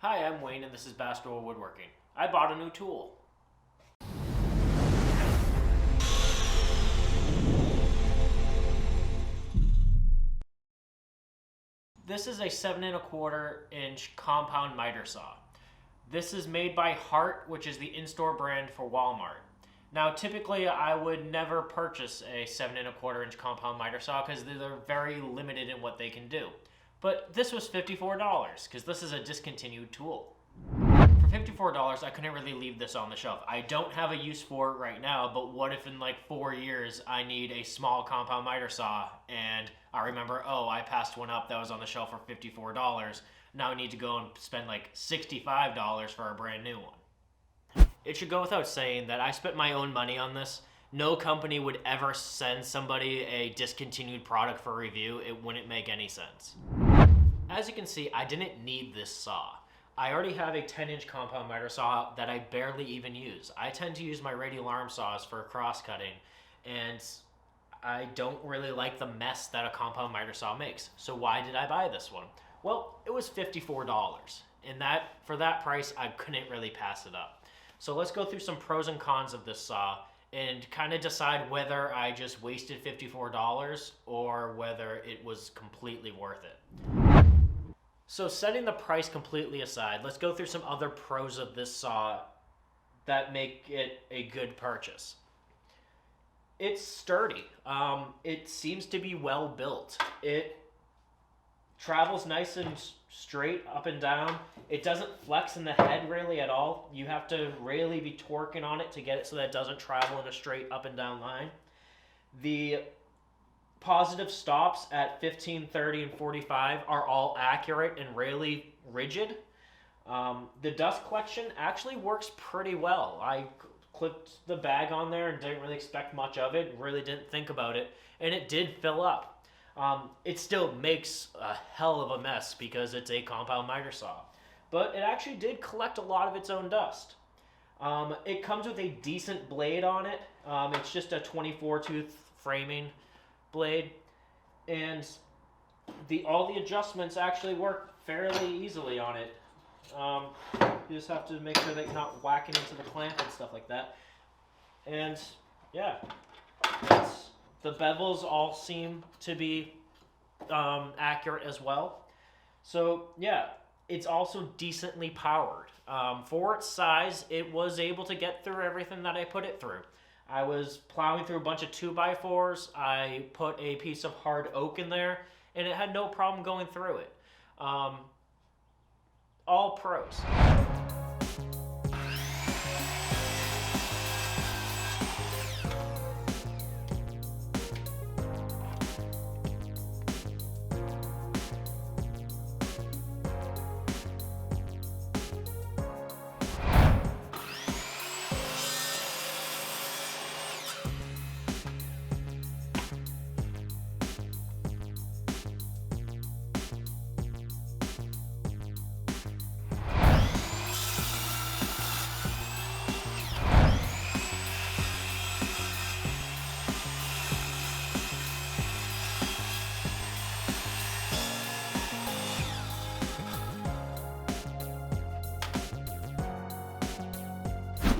Hi, I'm Wayne and this is Basketball Woodworking. I bought a new tool. This is a 7 1/4 inch compound miter saw. This is made by Hart, which is the in-store brand for Walmart. Now, typically, I would never purchase a 7 1/4 inch compound miter saw because they're very limited in what they can do. But this was $54 because this is a discontinued tool. For $54, I couldn't really leave this on the shelf. I don't have a use for it right now, but what if in like 4 years I need a small compound miter saw and I remember, oh, I passed one up that was on the shelf for $54. Now I need to go and spend like $65 for a brand new one. It should go without saying that I spent my own money on this. No company would ever send somebody a discontinued product for review. It wouldn't make any sense. As you can see, I didn't need this saw. I already have a 10-inch compound miter saw that I barely even use. I tend to use my radial arm saws for cross cutting, and I don't really like the mess that a compound miter saw makes. So why did I buy this one? Well, it was $54, and for that price, I couldn't really pass it up. So let's go through some pros and cons of this saw and kind of decide whether I just wasted $54 or whether it was completely worth it. So setting the price completely aside, let's go through some other pros of this saw that make it a good purchase. It's sturdy. It seems to be well built. It travels nice and straight up and down. It doesn't flex in the head really at all. You have to really be torquing on it to get it so that it doesn't travel in a straight up and down line. The positive stops at 15, 30, and 45 are all accurate and really rigid. The dust collection actually works pretty well. I clipped the bag on there and didn't really expect much of it, really didn't think about it, and it did fill up. It still makes a hell of a mess because it's a compound miter saw, but it actually did collect a lot of its own dust. It comes with a decent blade on it. It's just a 24 tooth framing blade, and all the adjustments actually work fairly easily on it. You just have to make sure that you're not whacking into the clamp and stuff like that. And yeah, the bevels all seem to be accurate as well. So yeah, it's also decently powered. For its size, it was able to get through everything that I put it through. I was plowing through a bunch of 2x4s. I put a piece of hard oak in there, and it had no problem going through it. All pros.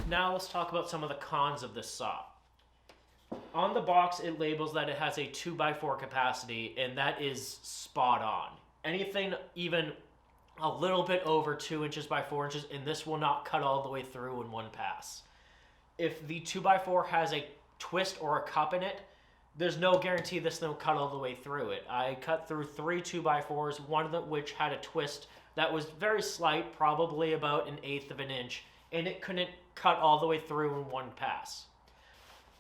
Now let's talk about some of the cons of this saw. On the box, it labels that it has a 2x4 capacity, and that is spot on. Anything even a little bit over 2 inches by 4 inches, and this will not cut all the way through in one pass. If the 2x4 has a twist or a cup in it, there's no guarantee this thing will cut all the way through it. I cut through 3 2x4s, one of them which had a twist that was very slight, probably about 1/8 of an inch, and it couldn't cut all the way through in one pass.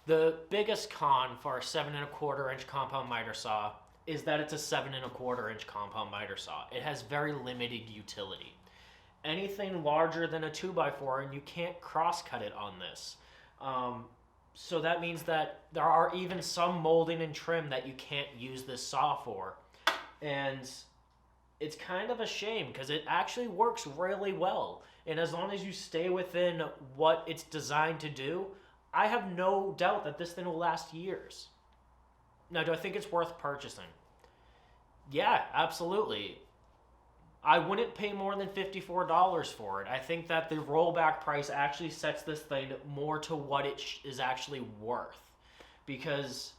The biggest con for a 7 1/4 inch compound miter saw is that it's a 7 1/4 inch compound miter saw. It has very limited utility. Anything larger than a 2x4, and you can't cross cut it on this. So that means that there are even some molding and trim that you can't use this saw for. And it's kind of a shame because it actually works really well. And as long as you stay within what it's designed to do, I have no doubt that this thing will last years. Now, do I think it's worth purchasing? Yeah, absolutely. I wouldn't pay more than $54 for it. I think that the rollback price actually sets this thing more to what it is actually worth, because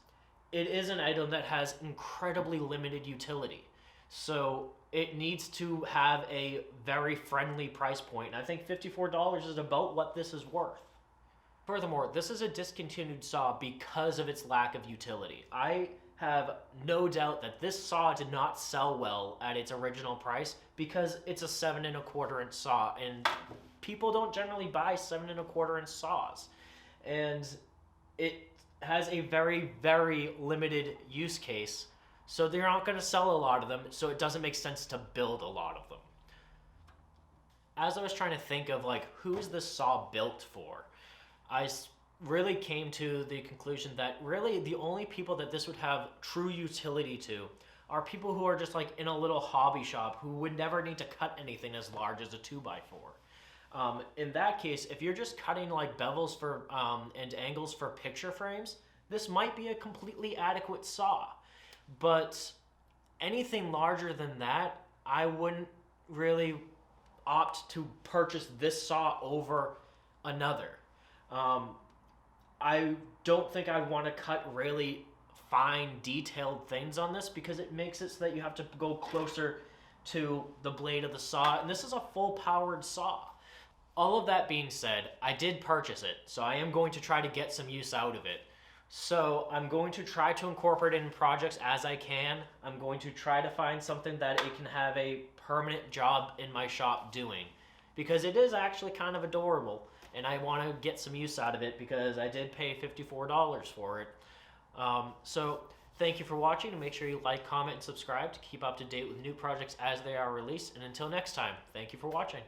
it is an item that has incredibly limited utility. So it needs to have a very friendly price point. And I think $54 is about what this is worth. Furthermore, this is a discontinued saw because of its lack of utility. I have no doubt that this saw did not sell well at its original price because it's a 7 1/4 inch saw, and people don't generally buy 7 1/4 inch saws. And it has a very, very limited use case, so they're not going to sell a lot of them, so it doesn't make sense to build a lot of them. As I was trying to think of like, who's this saw built for, I really came to the conclusion that really the only people that this would have true utility to are people who are just like in a little hobby shop who would never need to cut anything as large as a 2x4. In that case, if you're just cutting like bevels for and angles for picture frames, this might be a completely adequate saw. But anything larger than that, I wouldn't really opt to purchase this saw over another. I don't think I'd want to cut really fine, detailed things on this because it makes it so that you have to go closer to the blade of the saw, and this is a full-powered saw. All of that being said, I did purchase it, so I am going to try to get some use out of it. So I'm going to try to incorporate it in projects as I can. I'm going to try to find something that it can have a permanent job in my shop doing, because it is actually kind of adorable, and I want to get some use out of it because I did pay $54 for it. So thank you for watching, and make sure you like, comment, and subscribe to keep up to date with new projects as they are released. And until next time, thank you for watching.